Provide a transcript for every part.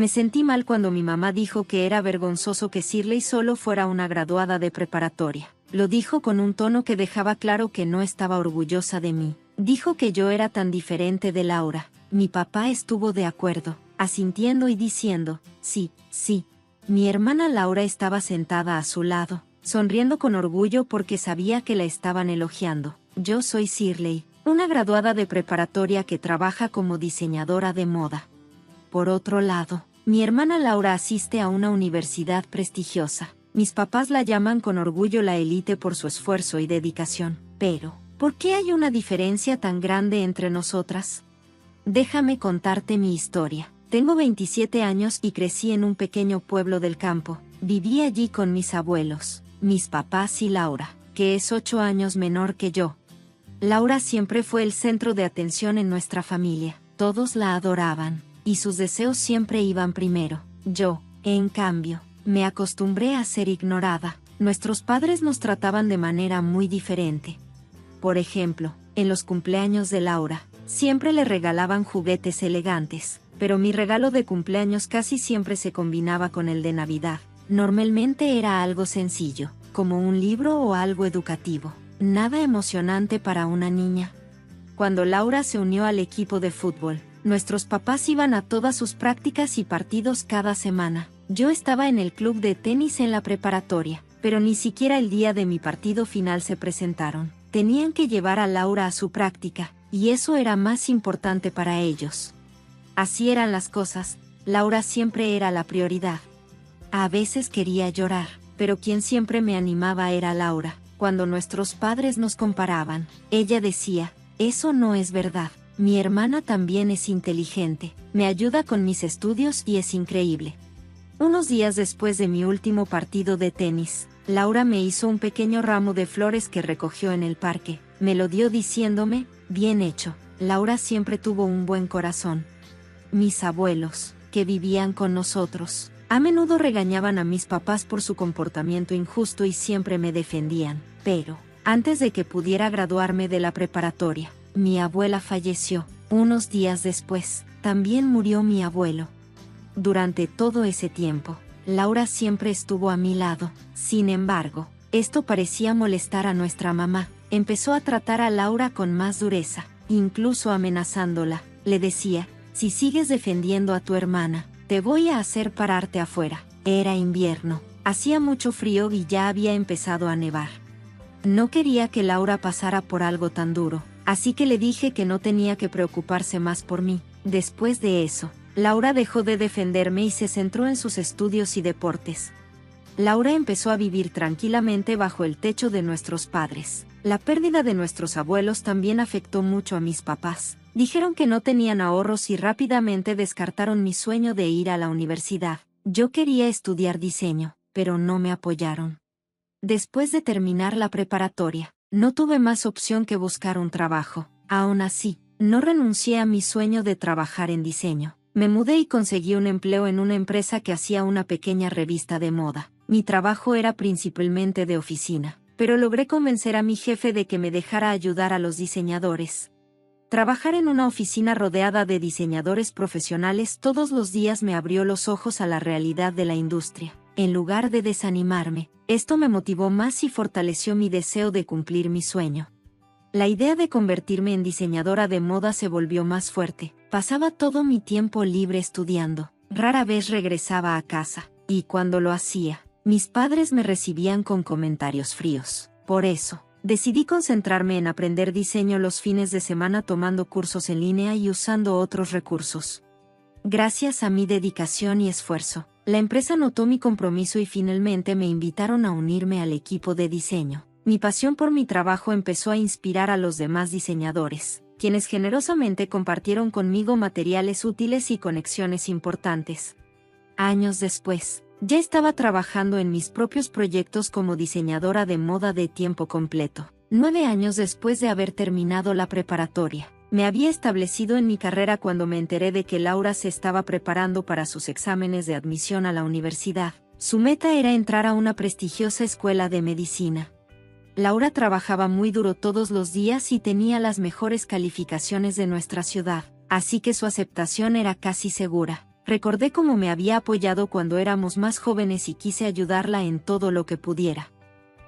Me sentí mal cuando mi mamá dijo que era vergonzoso que Shirley solo fuera una graduada de preparatoria. Lo dijo con un tono que dejaba claro que no estaba orgullosa de mí. Dijo que yo era tan diferente de Laura. Mi papá estuvo de acuerdo, asintiendo y diciendo, sí, sí. Mi hermana Laura estaba sentada a su lado, sonriendo con orgullo porque sabía que la estaban elogiando. Yo soy Shirley, una graduada de preparatoria que trabaja como diseñadora de moda. Por otro lado, mi hermana Laura asiste a una universidad prestigiosa. Mis papás la llaman con orgullo la élite por su esfuerzo y dedicación. Pero, ¿por qué hay una diferencia tan grande entre nosotras? Déjame contarte mi historia. Tengo 27 años y crecí en un pequeño pueblo del campo. Viví allí con mis abuelos, mis papás y Laura, que es 8 años menor que yo. Laura siempre fue el centro de atención en nuestra familia. Todos la adoraban, y sus deseos siempre iban primero. Yo, en cambio, me acostumbré a ser ignorada. Nuestros padres nos trataban de manera muy diferente. Por ejemplo, en los cumpleaños de Laura, siempre le regalaban juguetes elegantes, pero mi regalo de cumpleaños casi siempre se combinaba con el de Navidad. Normalmente era algo sencillo, como un libro o algo educativo. Nada emocionante para una niña. Cuando Laura se unió al equipo de fútbol, nuestros papás iban a todas sus prácticas y partidos cada semana. Yo estaba en el club de tenis en la preparatoria, pero ni siquiera el día de mi partido final se presentaron. Tenían que llevar a Laura a su práctica, y eso era más importante para ellos. Así eran las cosas, Laura siempre era la prioridad. A veces quería llorar, pero quien siempre me animaba era Laura. Cuando nuestros padres nos comparaban, ella decía, eso no es verdad, mi hermana también es inteligente, me ayuda con mis estudios y es increíble. Unos días después de mi último partido de tenis, Laura me hizo un pequeño ramo de flores que recogió en el parque. Me lo dio diciéndome, bien hecho. Laura siempre tuvo un buen corazón. Mis abuelos, que vivían con nosotros, a menudo regañaban a mis papás por su comportamiento injusto y siempre me defendían. Pero, antes de que pudiera graduarme de la preparatoria, mi abuela falleció. Unos días después, también murió mi abuelo. Durante todo ese tiempo, Laura siempre estuvo a mi lado. Sin embargo, esto parecía molestar a nuestra mamá. Empezó a tratar a Laura con más dureza, incluso amenazándola. Le decía, si sigues defendiendo a tu hermana, te voy a hacer pararte afuera. Era invierno, hacía mucho frío y ya había empezado a nevar. No quería que Laura pasara por algo tan duro, así que le dije que no tenía que preocuparse más por mí. Después de eso, Laura dejó de defenderme y se centró en sus estudios y deportes. Laura empezó a vivir tranquilamente bajo el techo de nuestros padres. La pérdida de nuestros abuelos también afectó mucho a mis papás. Dijeron que no tenían ahorros y rápidamente descartaron mi sueño de ir a la universidad. Yo quería estudiar diseño, pero no me apoyaron. Después de terminar la preparatoria, no tuve más opción que buscar un trabajo. Aún así, no renuncié a mi sueño de trabajar en diseño. Me mudé y conseguí un empleo en una empresa que hacía una pequeña revista de moda. Mi trabajo era principalmente de oficina, pero logré convencer a mi jefe de que me dejara ayudar a los diseñadores. Trabajar en una oficina rodeada de diseñadores profesionales todos los días me abrió los ojos a la realidad de la industria. En lugar de desanimarme, esto me motivó más y fortaleció mi deseo de cumplir mi sueño. La idea de convertirme en diseñadora de moda se volvió más fuerte. Pasaba todo mi tiempo libre estudiando. Rara vez regresaba a casa, y cuando lo hacía, mis padres me recibían con comentarios fríos. Por eso, decidí concentrarme en aprender diseño los fines de semana tomando cursos en línea y usando otros recursos. Gracias a mi dedicación y esfuerzo, la empresa notó mi compromiso y finalmente me invitaron a unirme al equipo de diseño. Mi pasión por mi trabajo empezó a inspirar a los demás diseñadores, quienes generosamente compartieron conmigo materiales útiles y conexiones importantes. Años después, ya estaba trabajando en mis propios proyectos como diseñadora de moda de tiempo completo. 9 años después de haber terminado la preparatoria, me había establecido en mi carrera cuando me enteré de que Laura se estaba preparando para sus exámenes de admisión a la universidad. Su meta era entrar a una prestigiosa escuela de medicina. Laura trabajaba muy duro todos los días y tenía las mejores calificaciones de nuestra ciudad, así que su aceptación era casi segura. Recordé cómo me había apoyado cuando éramos más jóvenes y quise ayudarla en todo lo que pudiera.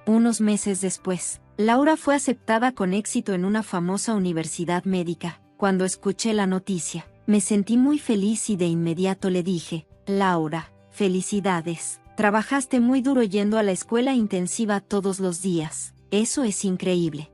Unos meses después, Laura fue aceptada con éxito en una famosa universidad médica. Cuando escuché la noticia, me sentí muy feliz y de inmediato le dije: Laura, felicidades. Trabajaste muy duro yendo a la escuela intensiva todos los días. Eso es increíble.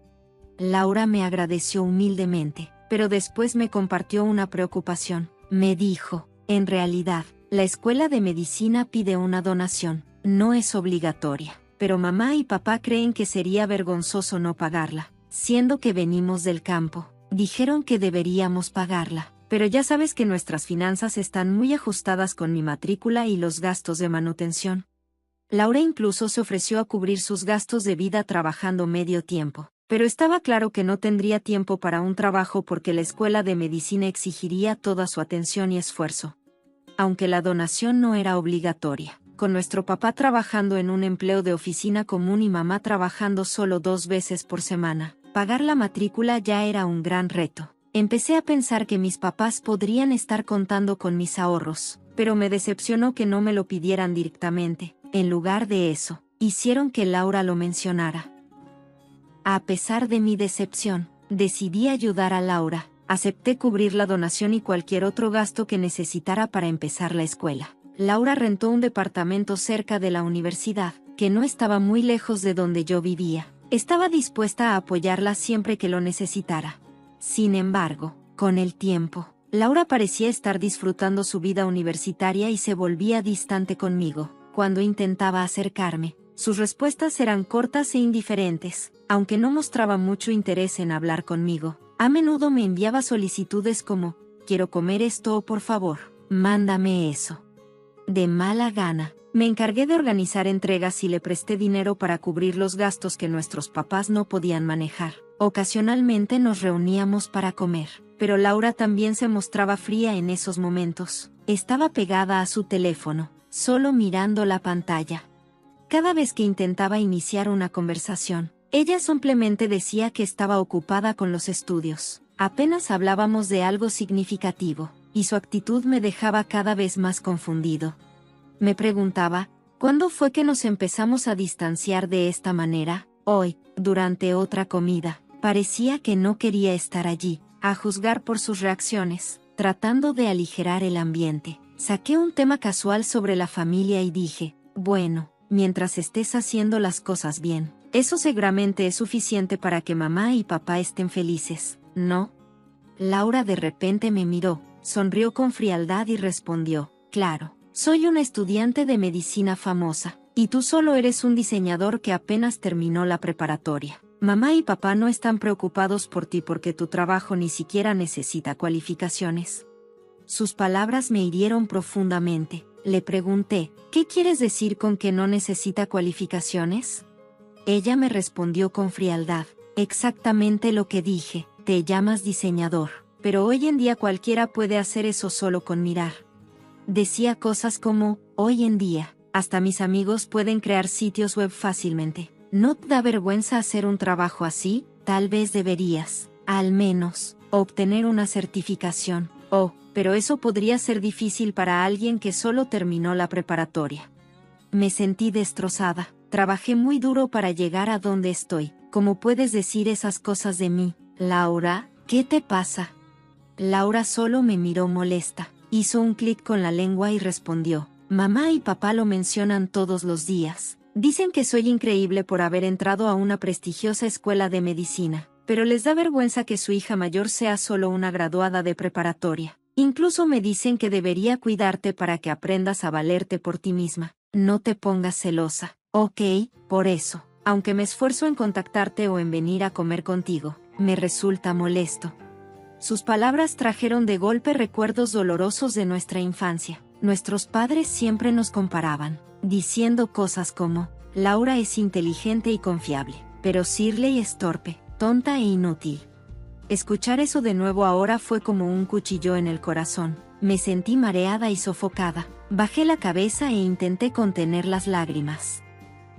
Laura me agradeció humildemente, pero después me compartió una preocupación. Me dijo: en realidad, la escuela de medicina pide una donación. No es obligatoria, pero mamá y papá creen que sería vergonzoso no pagarla, siendo que venimos del campo. Dijeron que deberíamos pagarla, pero ya sabes que nuestras finanzas están muy ajustadas con mi matrícula y los gastos de manutención. Laura incluso se ofreció a cubrir sus gastos de vida trabajando medio tiempo, pero estaba claro que no tendría tiempo para un trabajo porque la escuela de medicina exigiría toda su atención y esfuerzo. Aunque la donación no era obligatoria, con nuestro papá trabajando en un empleo de oficina común y mamá trabajando solo 2 veces por semana, pagar la matrícula ya era un gran reto. Empecé a pensar que mis papás podrían estar contando con mis ahorros, pero me decepcionó que no me lo pidieran directamente. En lugar de eso, hicieron que Laura lo mencionara. A pesar de mi decepción, decidí ayudar a Laura. Acepté cubrir la donación y cualquier otro gasto que necesitara para empezar la escuela. Laura rentó un departamento cerca de la universidad, que no estaba muy lejos de donde yo vivía. Estaba dispuesta a apoyarla siempre que lo necesitara. Sin embargo, con el tiempo, Laura parecía estar disfrutando su vida universitaria y se volvía distante conmigo. Cuando intentaba acercarme, sus respuestas eran cortas e indiferentes, aunque no mostraba mucho interés en hablar conmigo. A menudo me enviaba solicitudes como: quiero comer esto o por favor, mándame eso. De mala gana, me encargué de organizar entregas y le presté dinero para cubrir los gastos que nuestros papás no podían manejar. Ocasionalmente nos reuníamos para comer, pero Laura también se mostraba fría en esos momentos. Estaba pegada a su teléfono, solo mirando la pantalla. Cada vez que intentaba iniciar una conversación, ella simplemente decía que estaba ocupada con los estudios. Apenas hablábamos de algo significativo, y su actitud me dejaba cada vez más confundido. Me preguntaba, ¿cuándo fue que nos empezamos a distanciar de esta manera? Hoy, durante otra comida, parecía que no quería estar allí, a juzgar por sus reacciones, tratando de aligerar el ambiente. Saqué un tema casual sobre la familia y dije: bueno, mientras estés haciendo las cosas bien, eso seguramente es suficiente para que mamá y papá estén felices, ¿no? Laura de repente me miró, sonrió con frialdad y respondió: claro, soy una estudiante de medicina famosa, y tú solo eres un diseñador que apenas terminó la preparatoria. Mamá y papá no están preocupados por ti porque tu trabajo ni siquiera necesita cualificaciones. Sus palabras me hirieron profundamente. Le pregunté: ¿qué quieres decir con que no necesita cualificaciones? Ella me respondió con frialdad: exactamente lo que dije, te llamas diseñador, pero hoy en día cualquiera puede hacer eso solo con mirar. Decía cosas como: hoy en día, hasta mis amigos pueden crear sitios web fácilmente. ¿No te da vergüenza hacer un trabajo así? Tal vez deberías, al menos, obtener una certificación. Oh, pero eso podría ser difícil para alguien que solo terminó la preparatoria. Me sentí destrozada. Trabajé muy duro para llegar a donde estoy. ¿Cómo puedes decir esas cosas de mí, Laura? ¿Qué te pasa? Laura solo me miró molesta. Hizo un clic con la lengua y respondió: mamá y papá lo mencionan todos los días. Dicen que soy increíble por haber entrado a una prestigiosa escuela de medicina, pero les da vergüenza que su hija mayor sea solo una graduada de preparatoria. Incluso me dicen que debería cuidarte para que aprendas a valerte por ti misma. No te pongas celosa. Ok, por eso, aunque me esfuerzo en contactarte o en venir a comer contigo, me resulta molesto. Sus palabras trajeron de golpe recuerdos dolorosos de nuestra infancia. Nuestros padres siempre nos comparaban, diciendo cosas como: Laura es inteligente y confiable, pero Shirley es torpe, tonta e inútil. Escuchar eso de nuevo ahora fue como un cuchillo en el corazón. Me sentí mareada y sofocada. Bajé la cabeza e intenté contener las lágrimas.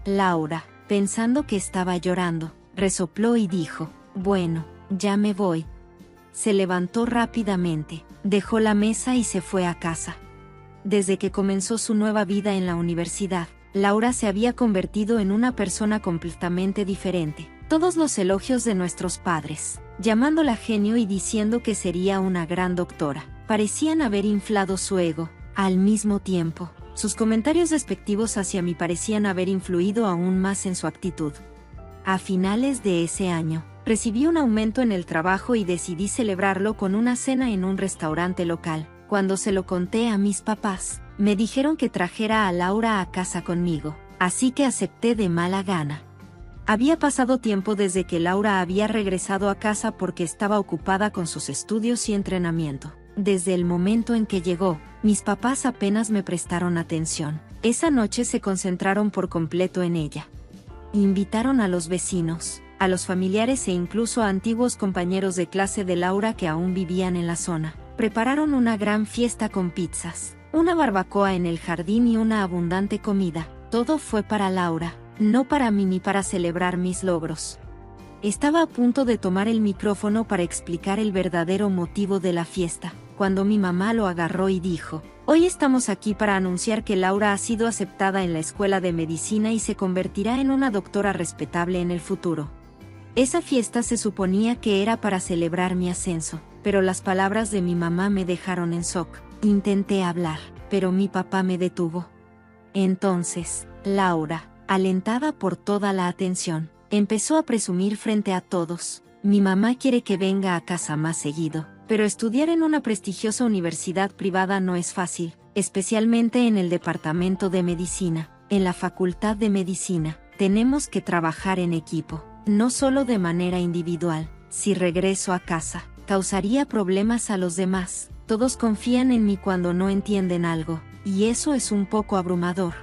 Laura, pensando que estaba llorando, resopló y dijo: bueno, ya me voy. Se levantó rápidamente, dejó la mesa y se fue a casa. Desde que comenzó su nueva vida en la universidad, Laura se había convertido en una persona completamente diferente. Todos los elogios de nuestros padres, llamándola genio y diciendo que sería una gran doctora, parecían haber inflado su ego. Al mismo tiempo, sus comentarios despectivos hacia mí parecían haber influido aún más en su actitud. A finales de ese año, recibí un aumento en el trabajo y decidí celebrarlo con una cena en un restaurante local. Cuando se lo conté a mis papás, me dijeron que trajera a Laura a casa conmigo, así que acepté de mala gana. Había pasado tiempo desde que Laura había regresado a casa porque estaba ocupada con sus estudios y entrenamiento. Desde el momento en que llegó, mis papás apenas me prestaron atención. Esa noche se concentraron por completo en ella. Invitaron a los vecinos, a los familiares e incluso a antiguos compañeros de clase de Laura que aún vivían en la zona. Prepararon una gran fiesta con pizzas, una barbacoa en el jardín y una abundante comida. Todo fue para Laura, no para mí ni para celebrar mis logros. Estaba a punto de tomar el micrófono para explicar el verdadero motivo de la fiesta, cuando mi mamá lo agarró y dijo: «Hoy estamos aquí para anunciar que Laura ha sido aceptada en la escuela de medicina y se convertirá en una doctora respetable en el futuro». Esa fiesta se suponía que era para celebrar mi ascenso, pero las palabras de mi mamá me dejaron en shock. Intenté hablar, pero mi papá me detuvo. Entonces, Laura, alentada por toda la atención, empezó a presumir frente a todos: «Mi mamá quiere que venga a casa más seguido, pero estudiar en una prestigiosa universidad privada no es fácil, especialmente en el departamento de medicina. En la facultad de medicina, tenemos que trabajar en equipo, no solo de manera individual. Si regreso a casa, causaría problemas a los demás. Todos confían en mí cuando no entienden algo, y eso es un poco abrumador».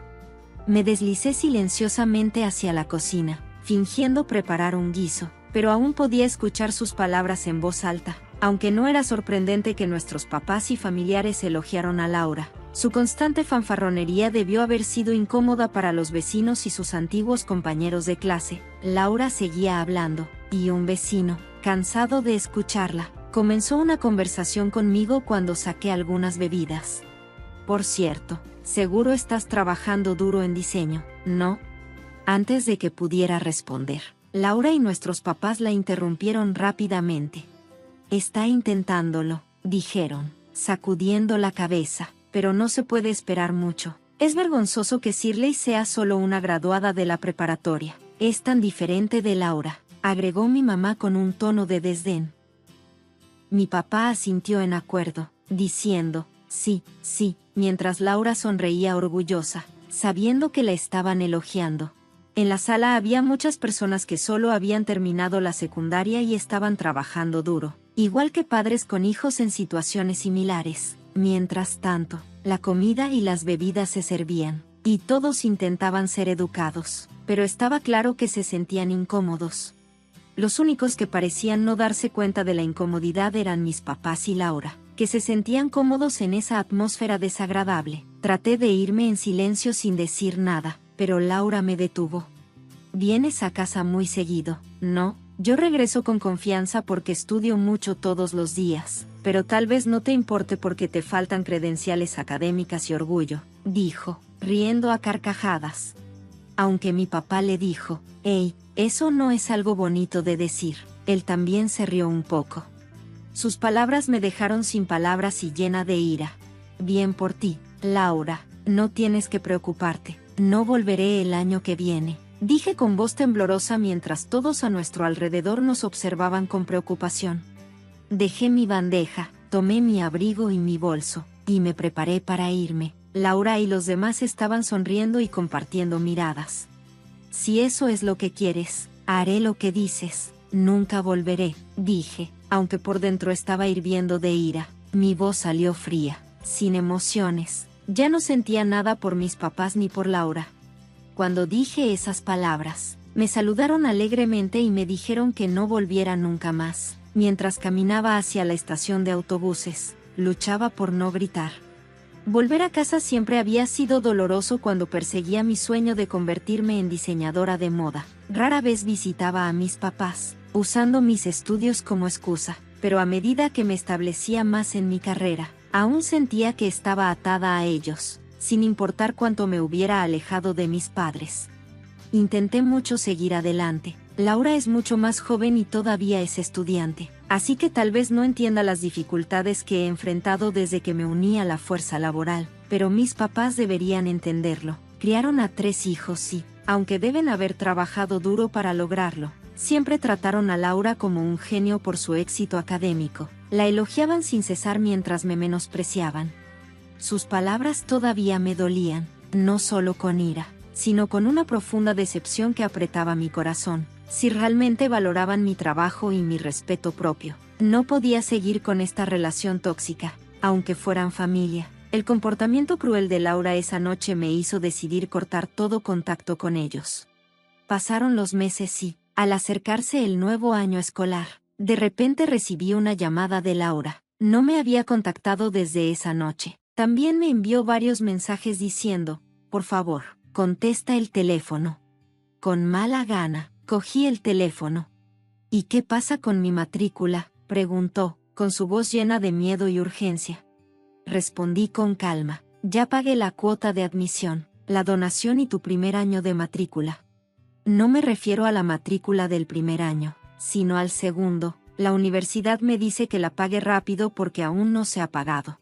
Me deslicé silenciosamente hacia la cocina, fingiendo preparar un guiso, pero aún podía escuchar sus palabras en voz alta. Aunque no era sorprendente que nuestros papás y familiares elogiaron a Laura, su constante fanfarronería debió haber sido incómoda para los vecinos y sus antiguos compañeros de clase. Laura seguía hablando, y un vecino, cansado de escucharla, comenzó una conversación conmigo cuando saqué algunas bebidas. «Por cierto, seguro estás trabajando duro en diseño, ¿no?». Antes de que pudiera responder, Laura y nuestros papás la interrumpieron rápidamente. «Está intentándolo», dijeron, sacudiendo la cabeza, «pero no se puede esperar mucho. Es vergonzoso que Shirley sea solo una graduada de la preparatoria. Es tan diferente de Laura», agregó mi mamá con un tono de desdén. Mi papá asintió en acuerdo, diciendo: «Sí, sí», mientras Laura sonreía orgullosa, sabiendo que la estaban elogiando. En la sala había muchas personas que solo habían terminado la secundaria y estaban trabajando duro, igual que padres con hijos en situaciones similares. Mientras tanto, la comida y las bebidas se servían, y todos intentaban ser educados, pero estaba claro que se sentían incómodos. Los únicos que parecían no darse cuenta de la incomodidad eran mis papás y Laura, que se sentían cómodos en esa atmósfera desagradable. Traté de irme en silencio sin decir nada, pero Laura me detuvo. «Vienes a casa muy seguido, ¿no?». «Yo regreso con confianza porque estudio mucho todos los días, pero tal vez no te importe porque te faltan credenciales académicas y orgullo», dijo, riendo a carcajadas. Aunque mi papá le dijo: «Hey, eso no es algo bonito de decir», él también se rió un poco. Sus palabras me dejaron sin palabras y llena de ira. «Bien por ti, Laura, no tienes que preocuparte, no volveré el año que viene», dije con voz temblorosa mientras todos a nuestro alrededor nos observaban con preocupación. Dejé mi bandeja, tomé mi abrigo y mi bolso, y me preparé para irme. Laura y los demás estaban sonriendo y compartiendo miradas. «Si eso es lo que quieres, haré lo que dices. Nunca volveré», dije, aunque por dentro estaba hirviendo de ira. Mi voz salió fría, sin emociones. Ya no sentía nada por mis papás ni por Laura. Cuando dije esas palabras, me saludaron alegremente y me dijeron que no volviera nunca más. Mientras caminaba hacia la estación de autobuses, luchaba por no gritar. Volver a casa siempre había sido doloroso cuando perseguía mi sueño de convertirme en diseñadora de moda. Rara vez visitaba a mis papás, usando mis estudios como excusa, pero a medida que me establecía más en mi carrera, Aún sentía que estaba atada a ellos, sin importar cuánto me hubiera alejado de mis padres. Intenté mucho seguir adelante. Laura es mucho más joven y todavía es estudiante, así que tal vez no entienda las dificultades que he enfrentado desde que me uní a la fuerza laboral, pero mis papás deberían entenderlo. Criaron a 3 hijos y, aunque deben haber trabajado duro para lograrlo, siempre trataron a Laura como un genio por su éxito académico. La elogiaban sin cesar mientras me menospreciaban. Sus palabras todavía me dolían, no solo con ira, sino con una profunda decepción que apretaba mi corazón. Si realmente valoraban mi trabajo y mi respeto propio, no podía seguir con esta relación tóxica, aunque fueran familia. El comportamiento cruel de Laura esa noche me hizo decidir cortar todo contacto con ellos. Pasaron los meses y, al acercarse el nuevo año escolar, de repente recibí una llamada de Laura. No me había contactado desde esa noche. También me envió varios mensajes diciendo, por favor, contesta el teléfono. Con mala gana, cogí el teléfono. ¿Y qué pasa con mi matrícula?, preguntó, con su voz llena de miedo y urgencia. Respondí con calma, ya pagué la cuota de admisión, la donación y tu primer año de matrícula. No me refiero a la matrícula del primer año, sino al segundo. La universidad me dice que la pague rápido porque aún no se ha pagado.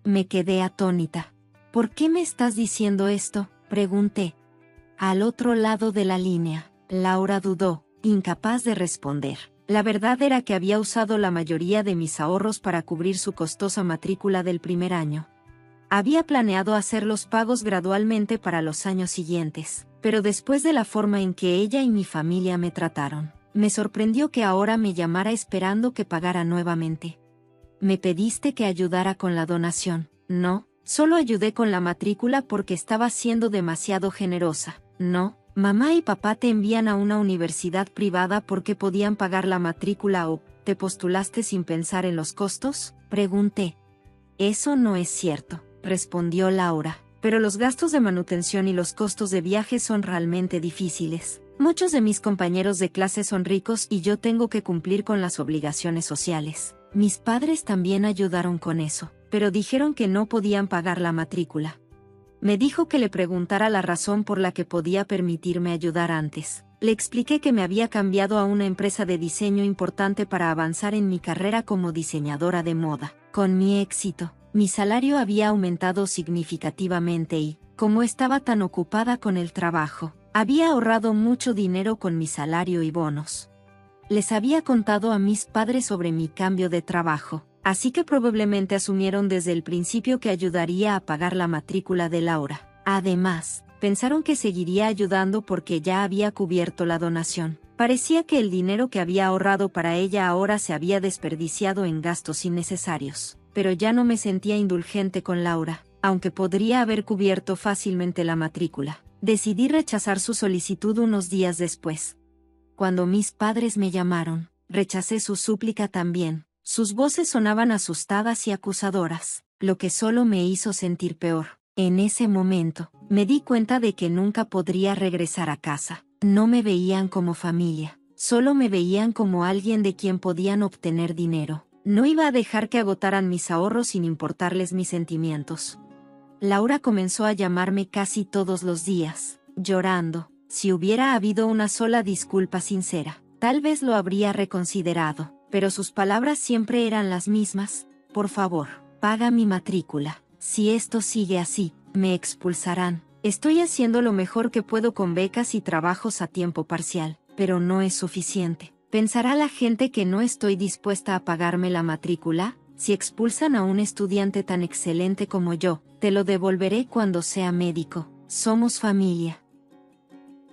Me quedé atónita. ¿Por qué me estás diciendo esto?, pregunté. Al otro lado de la línea, Laura dudó, incapaz de responder. La verdad era que había usado la mayoría de mis ahorros para cubrir su costosa matrícula del primer año. Había planeado hacer los pagos gradualmente para los años siguientes, pero después de la forma en que ella y mi familia me trataron, me sorprendió que ahora me llamara esperando que pagara nuevamente. Me pediste que ayudara con la donación. No, solo ayudé con la matrícula porque estaba siendo demasiado generosa. No, mamá y papá te envían a una universidad privada porque podían pagar la matrícula o, ¿te postulaste sin pensar en los costos?, pregunté. Eso no es cierto, respondió Laura, pero los gastos de manutención y los costos de viaje son realmente difíciles. Muchos de mis compañeros de clase son ricos y yo tengo que cumplir con las obligaciones sociales. Mis padres también ayudaron con eso, pero dijeron que no podían pagar la matrícula. Me dijo que le preguntara la razón por la que podía permitirme ayudar antes. Le expliqué que me había cambiado a una empresa de diseño importante para avanzar en mi carrera como diseñadora de moda. Con mi éxito, mi salario había aumentado significativamente y, como estaba tan ocupada con el trabajo, había ahorrado mucho dinero con mi salario y bonos. Les había contado a mis padres sobre mi cambio de trabajo, así que probablemente asumieron desde el principio que ayudaría a pagar la matrícula de Laura. Además, pensaron que seguiría ayudando porque ya había cubierto la donación. Parecía que el dinero que había ahorrado para ella ahora se había desperdiciado en gastos innecesarios. Pero ya no me sentía indulgente con Laura, aunque podría haber cubierto fácilmente la matrícula. Decidí rechazar su solicitud unos días después. Cuando mis padres me llamaron, rechacé su súplica también. Sus voces sonaban asustadas y acusadoras, lo que solo me hizo sentir peor. En ese momento, me di cuenta de que nunca podría regresar a casa. No me veían como familia, solo me veían como alguien de quien podían obtener dinero. No iba a dejar que agotaran mis ahorros sin importarles mis sentimientos. Laura comenzó a llamarme casi todos los días, llorando. Si hubiera habido una sola disculpa sincera, tal vez lo habría reconsiderado, pero sus palabras siempre eran las mismas. Por favor, paga mi matrícula. Si esto sigue así, me expulsarán. Estoy haciendo lo mejor que puedo con becas y trabajos a tiempo parcial, pero no es suficiente. ¿Pensará la gente que no estoy dispuesta a pagarme la matrícula? Si expulsan a un estudiante tan excelente como yo, te lo devolveré cuando sea médico. Somos familia.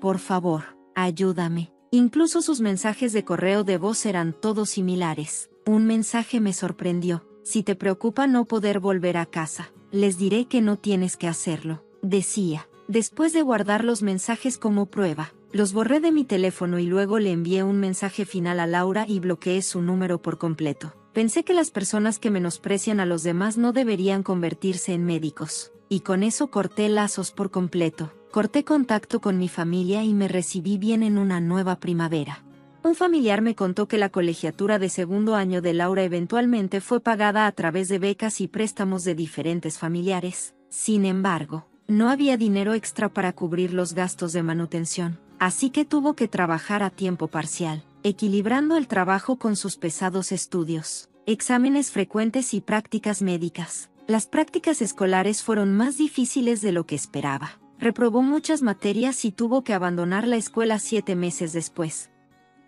Por favor, ayúdame. Incluso sus mensajes de correo de voz eran todos similares. Un mensaje me sorprendió. Si te preocupa no poder volver a casa, les diré que no tienes que hacerlo, decía. Después de guardar los mensajes como prueba, los borré de mi teléfono y luego le envié un mensaje final a Laura y bloqueé su número por completo. Pensé que las personas que menosprecian a los demás no deberían convertirse en médicos. Y con eso corté lazos por completo. Corté contacto con mi familia y me recibí bien en una nueva primavera. Un familiar me contó que la colegiatura de segundo año de Laura eventualmente fue pagada a través de becas y préstamos de diferentes familiares. Sin embargo, no había dinero extra para cubrir los gastos de manutención, así que tuvo que trabajar a tiempo parcial, equilibrando el trabajo con sus pesados estudios, exámenes frecuentes y prácticas médicas. Las prácticas escolares fueron más difíciles de lo que esperaba. Reprobó muchas materias y tuvo que abandonar la escuela 7 meses después.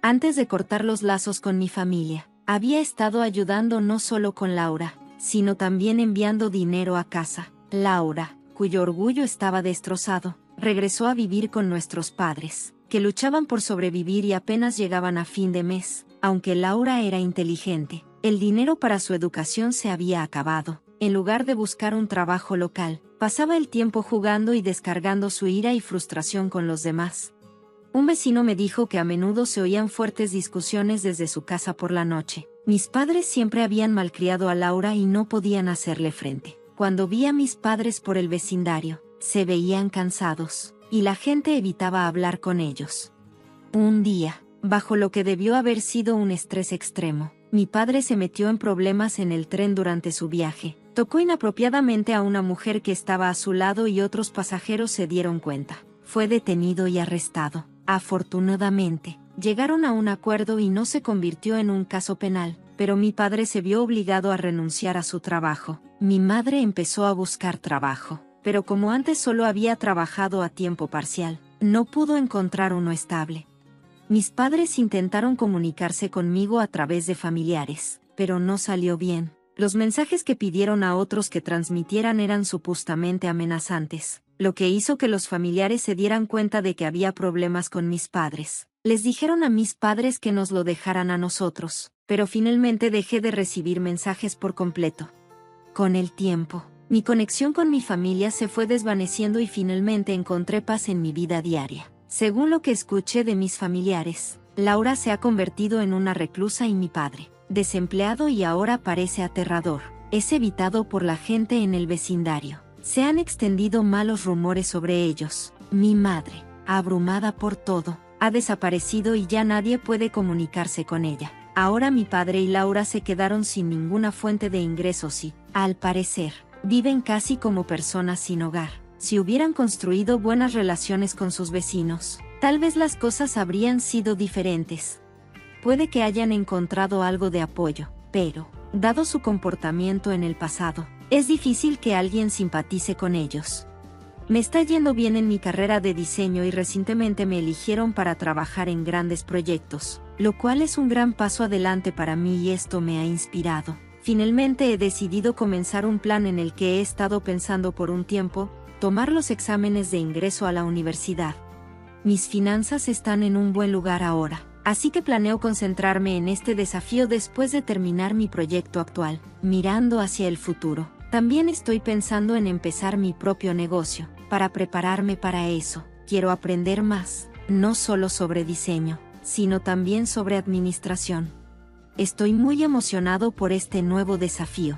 Antes de cortar los lazos con mi familia, había estado ayudando no solo con Laura, sino también enviando dinero a casa. Laura, cuyo orgullo estaba destrozado, regresó a vivir con nuestros padres, que luchaban por sobrevivir y apenas llegaban a fin de mes. Aunque Laura era inteligente, el dinero para su educación se había acabado. En lugar de buscar un trabajo local, pasaba el tiempo jugando y descargando su ira y frustración con los demás. Un vecino me dijo que a menudo se oían fuertes discusiones desde su casa por la noche. Mis padres siempre habían malcriado a Laura y no podían hacerle frente. Cuando vi a mis padres por el vecindario, se veían cansados, y la gente evitaba hablar con ellos. Un día, bajo lo que debió haber sido un estrés extremo, mi padre se metió en problemas en el tren durante su viaje. Tocó inapropiadamente a una mujer que estaba a su lado y otros pasajeros se dieron cuenta. Fue detenido y arrestado. Afortunadamente, llegaron a un acuerdo y no se convirtió en un caso penal, pero mi padre se vio obligado a renunciar a su trabajo. Mi madre empezó a buscar trabajo, pero como antes solo había trabajado a tiempo parcial, no pudo encontrar uno estable. Mis padres intentaron comunicarse conmigo a través de familiares, pero no salió bien. Los mensajes que pidieron a otros que transmitieran eran supuestamente amenazantes, lo que hizo que los familiares se dieran cuenta de que había problemas con mis padres. Les dijeron a mis padres que nos lo dejaran a nosotros, pero finalmente dejé de recibir mensajes por completo. Con el tiempo, mi conexión con mi familia se fue desvaneciendo y finalmente encontré paz en mi vida diaria. Según lo que escuché de mis familiares, Laura se ha convertido en una reclusa y mi padre, desempleado y ahora parece aterrador, es evitado por la gente en el vecindario. Se han extendido malos rumores sobre ellos. Mi madre, abrumada por todo, ha desaparecido y ya nadie puede comunicarse con ella. Ahora mi padre y Laura se quedaron sin ninguna fuente de ingresos y, al parecer, viven casi como personas sin hogar. Si hubieran construido buenas relaciones con sus vecinos, tal vez las cosas habrían sido diferentes. Puede que hayan encontrado algo de apoyo, pero, dado su comportamiento en el pasado, es difícil que alguien simpatice con ellos. Me está yendo bien en mi carrera de diseño y recientemente me eligieron para trabajar en grandes proyectos, lo cual es un gran paso adelante para mí y esto me ha inspirado. Finalmente he decidido comenzar un plan en el que he estado pensando por un tiempo, tomar los exámenes de ingreso a la universidad. Mis finanzas están en un buen lugar ahora, así que planeo concentrarme en este desafío después de terminar mi proyecto actual, mirando hacia el futuro. También estoy pensando en empezar mi propio negocio. Para prepararme para eso, quiero aprender más, no solo sobre diseño, sino también sobre administración. Estoy muy emocionado por este nuevo desafío.